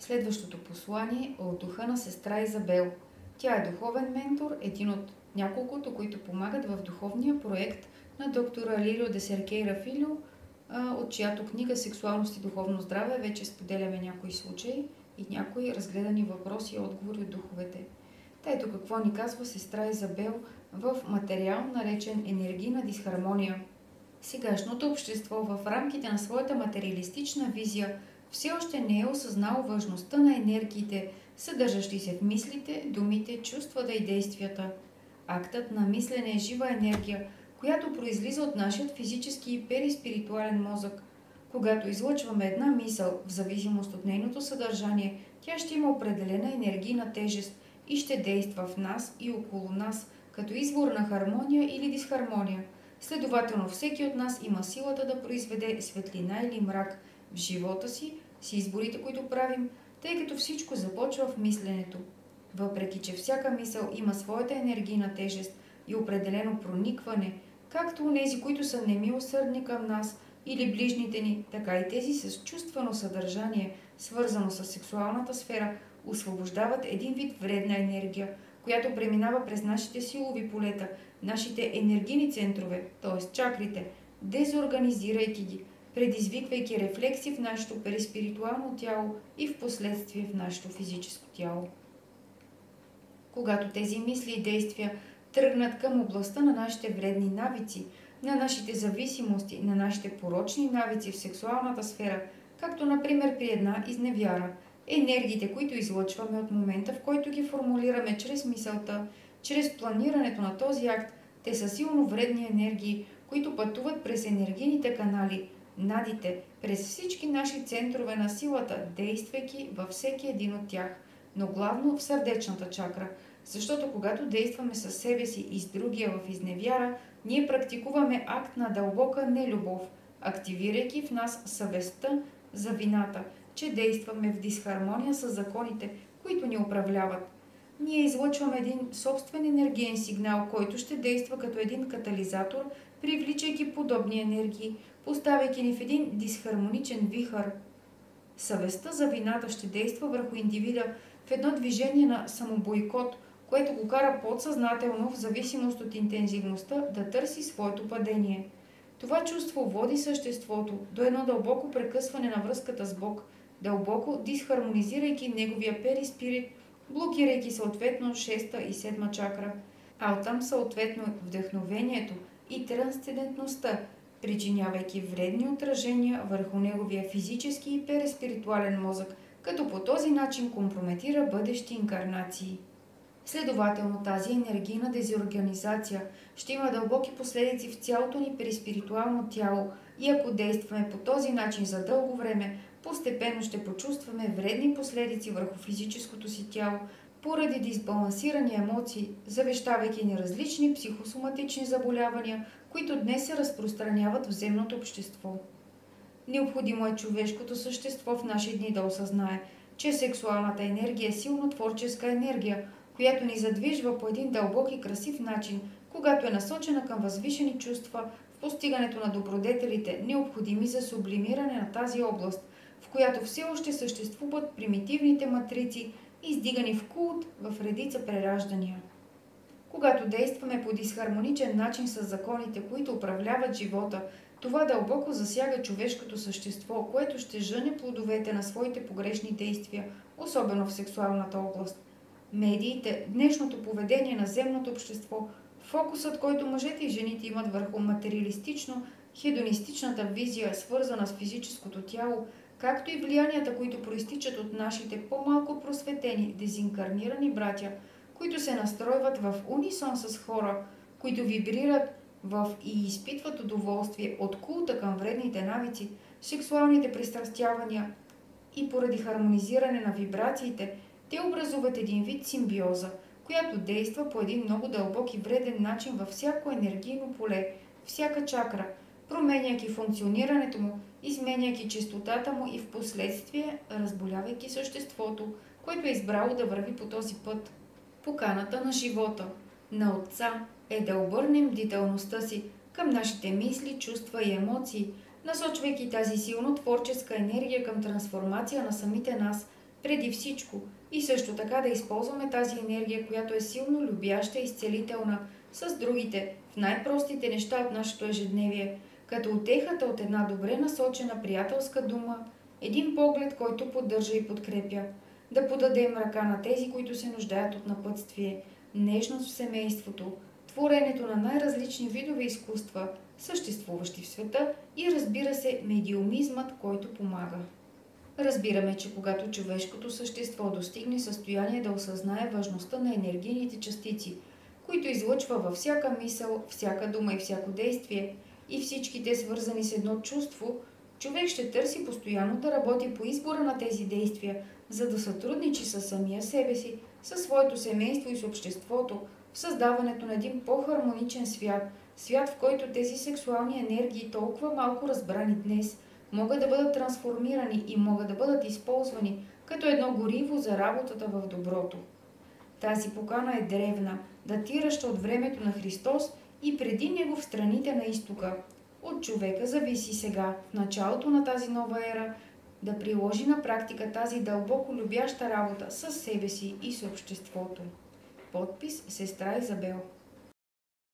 Следващото послание е от духа на сестра Изабел. Тя е духовен ментор, един от няколкото, които помагат в духовния проект на доктор Алирио де Серкейра Филио, от чиято книга "Сексуалност и духовно здраве" вече споделяме някои случаи и някои разгледани въпроси и отговори от духовете. Ето какво ни казва сестра Изабел в материал, наречен "Енергийна дисхармония". Сегашното общество в рамките на своята материалистична визия все още не е осъзнало важността на енергиите, съдържащи се в мислите, думите, чувствата и действията. Актът на мислене е жива енергия, която произлиза от нашият физически и периспиритуален мозък. Когато излъчваме една мисъл, в зависимост от нейното съдържание, тя ще има определена енергийна тежест и ще действа в нас и около нас, като извор на хармония или дисхармония. Следователно, всеки от нас има силата да произведе светлина или мрак в живота си, с изборите, които правим, тъй като всичко започва в мисленето. Въпреки че всяка мисъл има своята енергийна тежест и определено проникване, както онези, които са немилосърдни към нас или ближните ни, така и тези с чувствено съдържание, свързано с сексуалната сфера, освобождават един вид вредна енергия, която преминава през нашите силови полета, нашите енергийни центрове, т.е. чакрите, дезорганизирайки ги, предизвиквайки рефлекси в нашето периспиритуално тяло и в последствие в нашето физическо тяло. Когато тези мисли и действия тръгнат към областта на нашите вредни навици, на нашите зависимости, на нашите порочни навици в сексуалната сфера, както например при една изневяра, енергиите, които излъчваме от момента, в който ги формулираме чрез мисълта, чрез планирането на този акт, те са силно вредни енергии, които пътуват през енергийните канали, надите, през всички наши центрове на силата, действайки във всеки един от тях, но главно в сърдечната чакра, защото когато действаме със себе си и с другия в изневяра, ние практикуваме акт на дълбока нелюбов, активирайки в нас съвестта за вината, че действаме в дисхармония с законите, които ни управляват. Ние излъчваме един собствен енергиен сигнал, който ще действа като един катализатор, привличайки подобни енергии, поставяйки ни в един дисхармоничен вихър. Съвестта за вината ще действа върху индивида в едно движение на самобойкот, което го кара подсъзнателно, в зависимост от интензивността, да търси своето падение. Това чувство води съществото до едно дълбоко прекъсване на връзката с Бог, дълбоко дисхармонизирайки неговия периспирит, блокирайки съответно 6-та и 7-ма чакра, а оттам съответно вдъхновението и трансцендентността, причинявайки вредни отражения върху неговия физически и периспиритуален мозък, като по този начин компрометира бъдещи инкарнации. Следователно, тази енергийна дезорганизация ще има дълбоки последици в цялото ни периспиритуално тяло и ако действаме по този начин за дълго време, постепенно ще почувстваме вредни последици върху физическото си тяло поради дисбалансирани емоции, завещавайки ни различни психосоматични заболявания, които днес се разпространяват в земното общество. Необходимо е човешкото същество в наши дни да осъзнае, че сексуалната енергия е силно творческа енергия, която ни задвижва по един дълбок и красив начин, когато е насочена към възвишени чувства в постигането на добродетелите, необходими за сублимиране на тази област, в която все още съществуват примитивните матрици, издигани в култ в редица прераждания. Когато действаме по дисхармоничен начин с законите, които управляват живота, това дълбоко засяга човешкото същество, което ще жъне плодовете на своите погрешни действия, особено в сексуалната област. Медиите, днешното поведение на земното общество, фокусът, който мъжете и жените имат върху материалистично-хедонистичната визия, свързана с физическото тяло, както и влиянията, които проистичат от нашите по-малко просветени, дезинкарнирани братя, които се настройват в унисон с хора, които вибрират и изпитват удоволствие от култа към вредните навици, сексуалните пристрастявания и поради хармонизиране на вибрациите, те образуват един вид симбиоза, която действа по един много дълбок и вреден начин във всяко енергийно поле, всяка чакра, променяйки функционирането му, изменяйки честотата му и в последствие разболявайки съществото, което е избрало да върви по този път. Поканата на живота, на Отца, е да обърнем бдителността си към нашите мисли, чувства и емоции, насочвайки тази силно творческа енергия към трансформация на самите нас, преди всичко, и също така да използваме тази енергия, която е силно любяща и изцелителна, с другите, в най-простите неща от нашето ежедневие, като утехата от една добре насочена приятелска дума, един поглед, който поддържа и подкрепя, да подадем ръка на тези, които се нуждаят от напътствие, нежност в семейството, творенето на най-различни видове изкуства, съществуващи в света, и разбира се, медиумизмът, който помага. Разбираме, че когато човешкото същество достигне състояние да осъзнае важността на енергийните частици, които излъчва във всяка мисъл, всяка дума и всяко действие, и всичките свързани с едно чувство, човек ще търси постоянно да работи по избора на тези действия, за да сътрудничи със самия себе си, със своето семейство и с обществото, в създаването на един по-хармоничен свят, свят, в който тези сексуални енергии, толкова малко разбрани днес, могат да бъдат трансформирани и могат да бъдат използвани като едно гориво за работата в доброто. Тази покана е древна, датираща от времето на Христос и преди него в страните на изтока. От човека зависи сега, в началото на тази нова ера, да приложи на практика тази дълбоко любяща работа със себе си и с обществото. Подпис: Сестра Изабел.